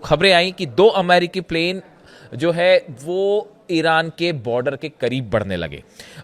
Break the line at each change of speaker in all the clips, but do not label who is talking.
खबरें आई कि दो अमेरिकी प्लेन जो है वो ईरान के बॉर्डर के करीब बढ़ने लगे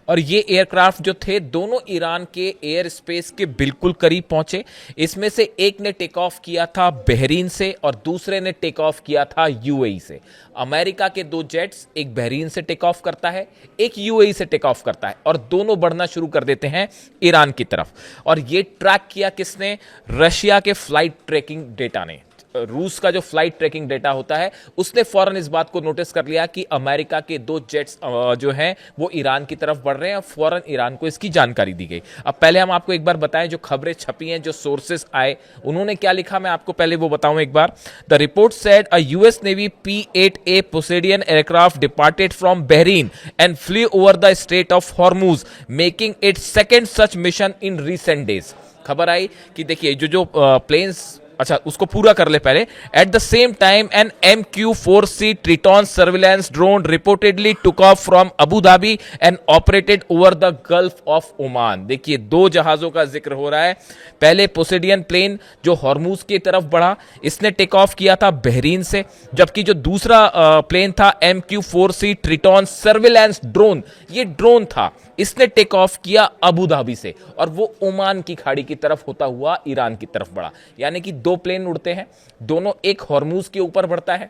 और ये एयरक्राफ्ट जो थे दोनों ईरान के एयर स्पेस के बिल्कुल करीब पहुंचे। इसमें से एक ने टेक ऑफ किया था बहरीन से और दूसरे ने टेक ऑफ किया था यूएई से। अमेरिका के दो जेट्स, एक बहरीन से टेक ऑफ करता है, एक यूएई से टेक ऑफ करता है और दोनों बढ़ना शुरू कर देते हैं ईरान की तरफ। और ये ट्रैक किया किसने? रशिया के फ्लाइट ट्रैकिंग डेटा ने। रूस का जो फ्लाइट ट्रैकिंग डेटा होता है उसने फौरन इस बात को नोटिस कर लिया कि अमेरिका के दो जेट्स जो हैं वो ईरान की तरफ बढ़ रहे हैं और फौरन ईरान को इसकी जानकारी दी गई। अब पहले हम आपको एक बार बताएं जो खबरें छपी हैं, जो सोर्सेस आए, उन्होंने क्या लिखा, मैं आपको पहले वो बताऊं एक बार। The report said a US Navy P-8A Poseidon aircraft departed from Bahrain and flew over the Strait of Hormuz making it second such mission in recent days. खबर आई कि देखिए जो प्लेन्स, अच्छा उसको पूरा कर ले पहले। At the same time an MQ-4C Triton surveillance drone reportedly took off from Abu Dhabi and operated over the Gulf of Oman. देखिए दो जहाजों का जिक्र हो रहा है। पहले पोसेडियन प्लेन जो हॉर्मुज की तरफ बढ़ा, इसने टेक ऑफ किया था बहरीन से, जबकि जो दूसरा प्लेन था MQ-4C ट्रिटॉन सर्विलेंस ड्रोन, ये ड्रोन था, इसने टेक ऑफ किया अबू धाबी से और वो ओमान की खाड़ी की तरफ होता हुआ ईरान की तरफ बढ़ा। यानी कि दो प्लेन उड़ते हैं, दोनों, एक हॉर्मुज के ऊपर बढ़ता है।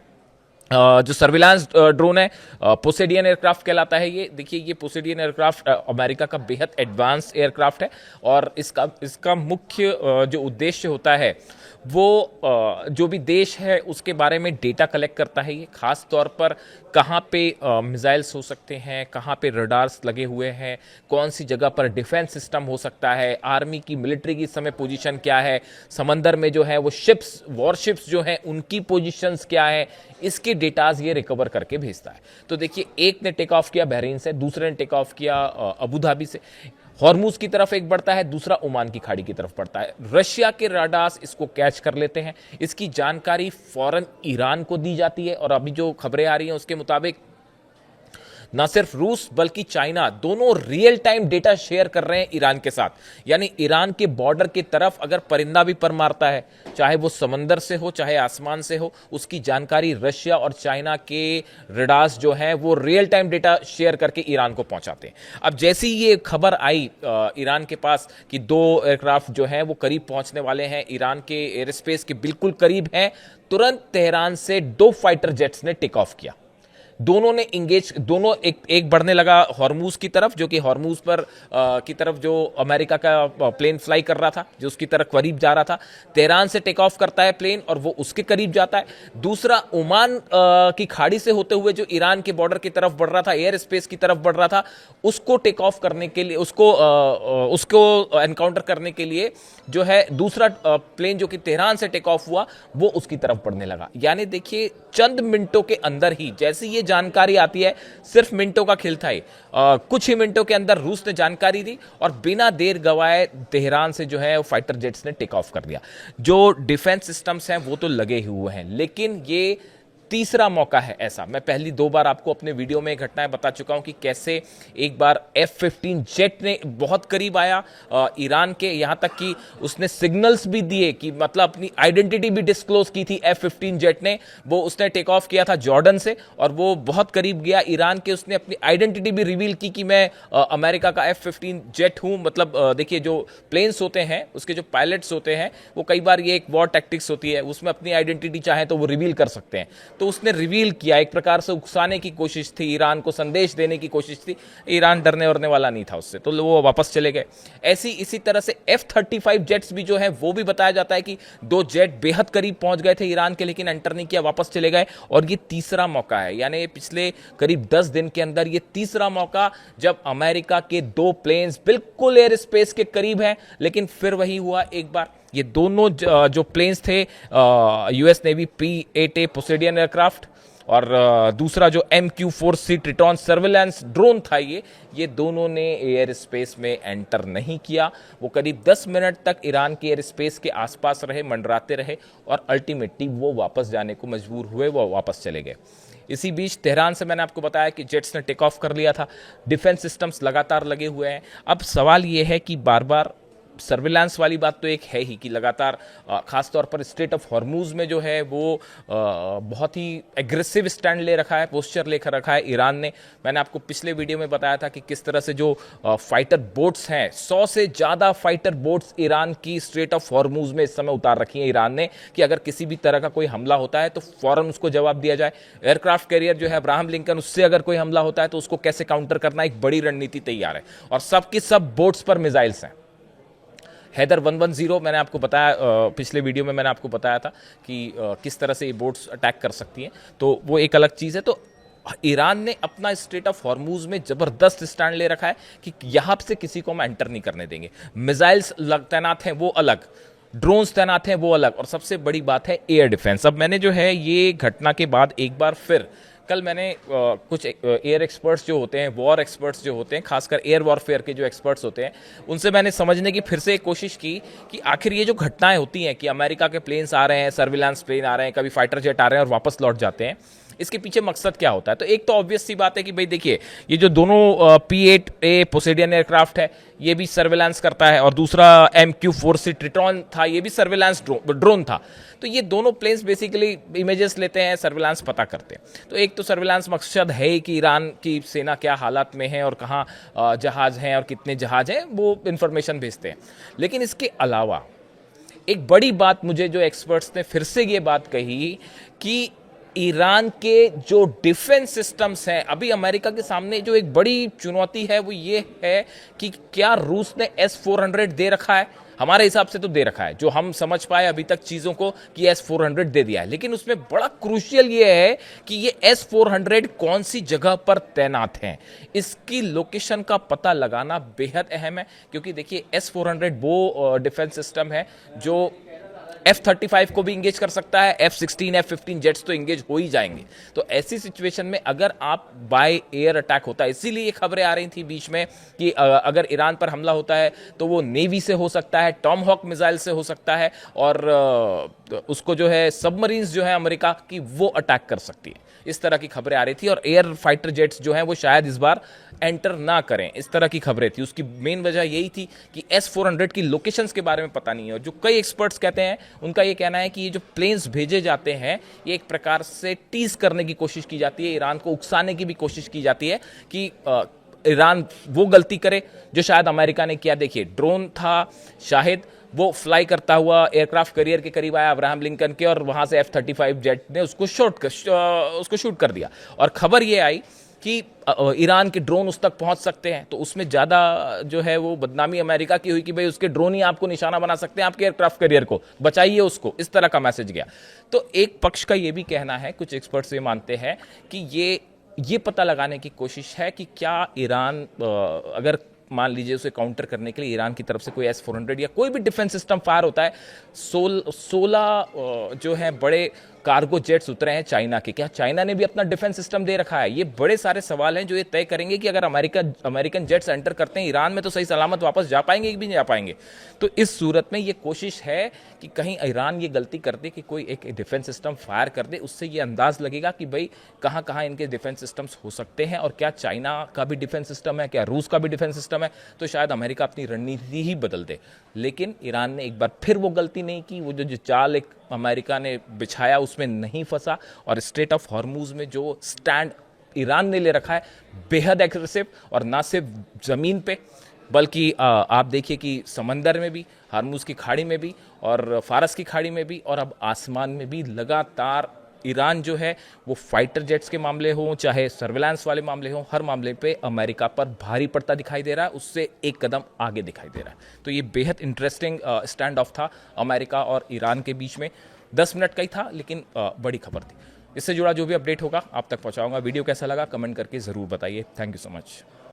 जो सर्विलांस ड्रोन है पोसेडियन एयरक्राफ्ट कहलाता है। ये देखिए ये पोसेडियन एयरक्राफ्ट अमेरिका का बेहद एडवांस एयरक्राफ्ट है और इसका मुख्य जो उद्देश्य होता है वो जो भी देश है उसके बारे में डेटा कलेक्ट करता है। ये खास तौर पर कहाँ पे मिसाइल्स हो सकते हैं, कहाँ पे रडार्स लगे हुए हैं, कौन सी जगह पर डिफेंस सिस्टम हो सकता है, आर्मी की, मिलिट्री की समय पोजीशन क्या है, समंदर में जो है वो शिप्स, वॉरशिप्स जो हैं उनकी पोजीशंस क्या है, इसके डेटाज ये रिकवर करके भेजता है। तो देखिए एक ने टेक ऑफ किया बहरीन से, दूसरे ने टेक ऑफ किया अबू धाबी से। हॉर्मुज की तरफ एक बढ़ता है, दूसरा ओमान की खाड़ी की तरफ बढ़ता है। रशिया के राडार्स इसको कैच कर लेते हैं, इसकी जानकारी फौरन ईरान को दी जाती है और अभी जो खबरें आ रही हैं उसके मुताबिक ना सिर्फ रूस बल्कि चाइना दोनों रियल टाइम डेटा शेयर कर रहे हैं ईरान के साथ। यानी ईरान के बॉर्डर की तरफ अगर परिंदा भी पर मारता है, चाहे वो समंदर से हो चाहे आसमान से हो, उसकी जानकारी रशिया और चाइना के रडार्स जो है वो रियल टाइम डेटा शेयर करके ईरान को पहुंचाते हैं। अब जैसी ये खबर आई ईरान के पास कि दो एयरक्राफ्ट जो है वो करीब पहुंचने वाले हैं, ईरान के एयर स्पेस के बिल्कुल करीब हैं, तुरंत तेहरान से दो फाइटर जेट्स ने टेक ऑफ किया। दोनों ने इंगेज, दोनों एक बढ़ने लगा हॉर्मुज की तरफ, जो कि हॉर्मुज पर की तरफ जो अमेरिका का प्लेन फ्लाई कर रहा था, जो उसकी तरफ करीब जा रहा था। तेहरान से टेक ऑफ करता है प्लेन और वो उसके करीब जाता है। दूसरा ओमान की खाड़ी से होते हुए जो ईरान के बॉर्डर की तरफ बढ़ रहा था, एयर स्पेस की तरफ बढ़ रहा था, उसको टेक ऑफ करने के लिए, उसको एनकाउंटर करने के लिए जो है दूसरा प्लेन जो कि तेहरान से टेक ऑफ हुआ वो उसकी तरफ बढ़ने लगा। यानी देखिए चंद मिनटों के अंदर ही जैसी ये जानकारी आती है, सिर्फ मिनटों का खेल था ये, कुछ ही मिनटों के अंदर रूस ने जानकारी दी और बिना देर गवाए तेहरान से जो है वो फाइटर जेट्स ने टेक ऑफ कर दिया। जो डिफेंस सिस्टम्स हैं वो तो लगे हुए हैं, लेकिन ये तीसरा मौका है ऐसा। मैं पहली दो बार आपको अपने वीडियो में घटनाएं बता चुका हूं कि कैसे एक बार F-15 जेट ने बहुत करीब आया ईरान के, यहां तक कि उसने सिग्नल्स भी दिए कि मतलब अपनी आइडेंटिटी भी डिस्क्लोज की थी F-15 जेट ने। वो उसने टेक ऑफ किया था जॉर्डन से और वो बहुत करीब गया ईरान के, उसने अपनी आइडेंटिटी भी रिवील की कि मैं अमेरिका का F-15 जेट हूं। मतलब देखिए जो प्लेन्स होते हैं उसके जो पायलट्स होते हैं वो कई बार, ये एक वॉर टैक्टिक्स होती है, उसमें अपनी आइडेंटिटी चाहे तो वो रिवील कर सकते हैं। तो उसने रिवील किया, एक प्रकार से उकसाने की कोशिश थी, ईरान को संदेश देने की कोशिश थी। ईरान डरने वरने वाला नहीं था उससे, तो वो वापस चले गए। इसी तरह से F-35 जेट्स भी जो है वो भी बताया जाता है कि दो जेट बेहद करीब पहुंच गए थे ईरान के, लेकिन एंटर नहीं किया, वापस चले गए। और ये तीसरा मौका है, यानी पिछले करीब 10 दिन के अंदर ये तीसरा मौका जब अमेरिका के दो प्लेन्स बिल्कुल एयर स्पेस के करीब हैं, लेकिन फिर वही हुआ एक बार। ये दोनों जो प्लेन्स थे US Navy P-8A Poseidon aircraft और दूसरा जो MQ-4C ट्रिटॉन सर्विलांस ड्रोन था, ये दोनों ने एयर स्पेस में एंटर नहीं किया। वो करीब 10 मिनट तक ईरान के एयर स्पेस के आसपास रहे, मंडराते रहे और अल्टीमेटली वो वापस जाने को मजबूर हुए, वो वापस चले गए। इसी बीच तेहरान से मैंने आपको बताया कि जेट्स ने टेक ऑफ कर लिया था, डिफेंस सिस्टम्स लगातार लगे हुए हैं। अब सवाल ये है कि बार बार सर्विलांस वाली बात तो एक है ही कि लगातार खास तौर पर स्ट्रेट ऑफ हॉर्मूज में जो है वो बहुत ही एग्रेसिव स्टैंड ले रखा है, पोस्चर लेकर रखा है ईरान ने। मैंने आपको पिछले वीडियो में बताया था कि किस तरह से जो फाइटर बोट्स हैं, 100 से ज़्यादा फाइटर बोट्स ईरान की स्ट्रेट ऑफ हॉर्मूज में इस समय उतार रखी है ईरान ने, कि अगर किसी भी तरह का कोई हमला होता है तो फौरन उसको जवाब दिया जाए। एयरक्राफ्ट कैरियर जो है अब्राहम लिंकन, उससे अगर कोई हमला होता है तो उसको कैसे काउंटर करना, एक बड़ी रणनीति तैयार है और सब की सब बोट्स पर मिसाइल्स हैं। हैदर 110 मैंने आपको बताया, पिछले वीडियो में मैंने आपको बताया था कि किस तरह से ये बोट्स अटैक कर सकती हैं, तो वो एक अलग चीज़ है। तो ईरान ने अपना स्ट्रेट ऑफ हॉर्मूज में जबरदस्त स्टैंड ले रखा है कि यहां से किसी को हम एंटर नहीं करने देंगे। मिसाइल्स तैनात हैं वो अलग, ड्रोन्स तैनात हैं वो अलग, और सबसे बड़ी बात है एयर डिफेंस। अब मैंने जो है ये घटना के बाद एक बार फिर कल मैंने कुछ एयर एक्सपर्ट्स जो होते हैं, वॉर एक्सपर्ट्स जो होते हैं, खासकर एयर वॉरफेयर के जो एक्सपर्ट्स होते हैं, उनसे मैंने समझने की फिर से एक कोशिश की कि आखिर ये जो घटनाएं होती हैं कि अमेरिका के प्लेन्स आ रहे हैं, सर्विलांस प्लेन आ रहे हैं, कभी फाइटर जेट आ रहे हैं और वापस लौट जाते हैं, इसके पीछे मकसद क्या होता है। तो एक तो ऑब्वियस सी बात है कि भाई देखिए, ये जो दोनों P-8A पोसेडियन एयरक्राफ्ट है, ये भी सर्विलांस करता है, और दूसरा MQ-4C ट्रिटॉन था, ये भी सर्विलांस ड्रोन था। तो ये दोनों प्लेन्स बेसिकली इमेजेस लेते हैं, सर्विलांस पता करते हैं। तो एक तो सर्विलांस मकसद है ही कि ईरान की सेना क्या हालात में है और कहाँ जहाज हैं और कितने जहाज हैं, वो इंफॉर्मेशन भेजते हैं। लेकिन इसके अलावा एक बड़ी बात मुझे जो एक्सपर्ट्स ने फिर से ये बात कही कि ईरान के जो डिफेंस सिस्टम्स हैं, अभी अमेरिका के सामने जो एक बड़ी चुनौती है वो ये है कि क्या रूस ने S-400 दे रखा है। हमारे हिसाब से तो दे रखा है, जो हम समझ पाए अभी तक चीज़ों को, कि S-400 दे दिया है। लेकिन उसमें बड़ा क्रूशियल ये है कि ये S-400 कौन सी जगह पर तैनात हैं, इसकी लोकेशन का पता लगाना बेहद अहम है। क्योंकि देखिए, S-400 वो डिफेंस सिस्टम है जो F-35 को भी इंगेज कर सकता है, F-16, F-15 जेट्स तो इंगेज हो ही जाएंगे। तो ऐसी सिचुएशन में अगर आप बाय एयर अटैक होता है, इसीलिए ये खबरें आ रही थी बीच में कि अगर ईरान पर हमला होता है तो वो नेवी से हो सकता है, टॉम हॉक मिसाइल से हो सकता है, और उसको जो है सबमरीन्स जो है अमेरिका की वो अटैक कर सकती है। इस तरह की खबरें आ रही थी, और एयर फाइटर जेट्स जो हैं वो शायद इस बार एंटर ना करें, इस तरह की खबरें थी। उसकी मेन वजह यही थी कि S-400 की लोकेशंस के बारे में पता नहीं है, और जो कई एक्सपर्ट्स कहते हैं, उनका ये कहना है कि ये जो प्लेन्स भेजे जाते हैं, ये एक प्रकार से टीज करने की कोशिश की जाती है, ईरान को उकसाने की भी कोशिश की जाती है कि ईरान वो गलती करे जो शायद अमेरिका ने किया। देखिए, ड्रोन था शाहिद, वो फ्लाई करता हुआ एयरक्राफ्ट कैरियर के करीब आया अब्राहम लिंकन के, और वहां से F-35 जेट ने उसको शूट कर दिया। और खबर ये आई कि ईरान के ड्रोन उस तक पहुंच सकते हैं, तो उसमें ज़्यादा जो है वो बदनामी अमेरिका की हुई कि भाई उसके ड्रोन ही आपको निशाना बना सकते हैं, आपके एयरक्राफ्ट कैरियर को बचाइए उसको, इस तरह का मैसेज गया। तो एक पक्ष का ये भी कहना है, कुछ एक्सपर्ट्स ये मानते हैं कि ये पता लगाने की कोशिश है कि क्या ईरान अगर मान लीजिए उसे काउंटर करने के लिए ईरान की तरफ से कोई S-400 या कोई भी डिफेंस सिस्टम फायर होता है, 16 जो है बड़े कार्गो जेट्स उतरे हैं चाइना के, क्या चाइना ने भी अपना डिफेंस सिस्टम दे रखा है? ये बड़े सारे सवाल हैं जो ये तय करेंगे कि अगर अमेरिकन जेट्स एंटर करते हैं ईरान में तो सही सलामत वापस जा पाएंगे कि भी नहीं जा पाएंगे। तो इस सूरत में ये कोशिश है कि कहीं ईरान ये गलती कर दे कि कोई एक डिफेंस सिस्टम फायर कर दे, उससे ये अंदाज लगेगा कि भाई कहाँ कहाँ इनके डिफेंस सिस्टम्स हो सकते हैं, और क्या चाइना का भी डिफेंस सिस्टम है, क्या रूस का भी डिफेंस सिस्टम है, तो शायद अमेरिका अपनी रणनीति ही बदल दे। लेकिन ईरान ने एक बार फिर वो गलती नहीं की, वो जो चाल एक अमेरिका ने बिछाया उसमें नहीं फंसा, और स्ट्रेट ऑफ हॉर्मूज में जो स्टैंड ईरान ने ले रखा है बेहद एग्रेसिव, और ना सिर्फ ज़मीन पे बल्कि आप देखिए कि समंदर में भी, हॉर्मूज की खाड़ी में भी, और फारस की खाड़ी में भी, और अब आसमान में भी लगातार ईरान जो है वो फाइटर जेट्स के मामले हों चाहे सर्विलांस वाले मामले हों, हर मामले पे अमेरिका पर भारी पड़ता दिखाई दे रहा है, उससे एक कदम आगे दिखाई दे रहा है। तो ये बेहद इंटरेस्टिंग स्टैंड ऑफ था अमेरिका और ईरान के बीच में। 10 मिनट का ही था, लेकिन बड़ी खबर थी। इससे जुड़ा जो भी अपडेट होगा आप तक पहुंचाऊंगा। वीडियो कैसा लगा कमेंट करके ज़रूर बताइए। Thank you so much.